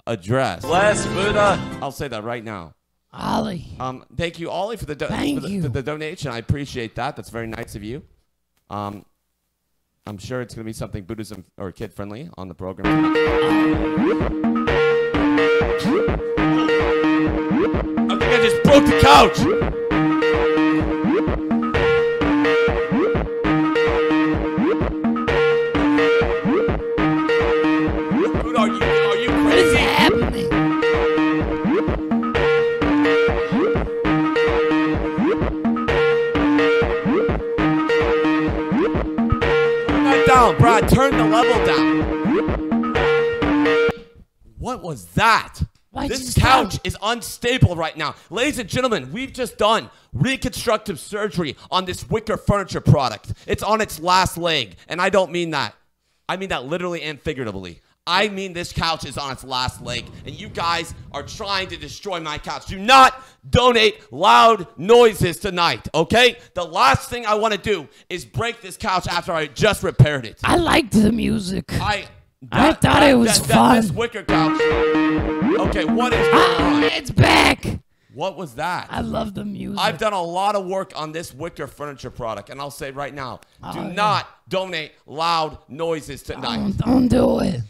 address. Bless Buddha. I'll say that right now. Ollie. Thank you, Ollie, for the donation. I appreciate that. That's very nice of you. I'm sure it's going to be something Buddhism or kid friendly on the program. I think I just broke the couch. Dude, are you crazy? What is happening? Down, Brad, turn the level down. What was that? This couch is unstable right now. Ladies and gentlemen, we've just done reconstructive surgery on this wicker furniture product. It's on its last leg, and I don't mean that. I mean that literally and figuratively. I mean this couch is on its last leg, and you guys are trying to destroy my couch. Do not donate loud noises tonight, okay? The last thing I want to do is break this couch after I just repaired it. I liked the music. I thought it was fun. This wicker couch. Okay, what is going on? It's back. What was that? I love the music. I've done a lot of work on this wicker furniture product, and I'll say right now, do not donate loud noises tonight. Don't do it.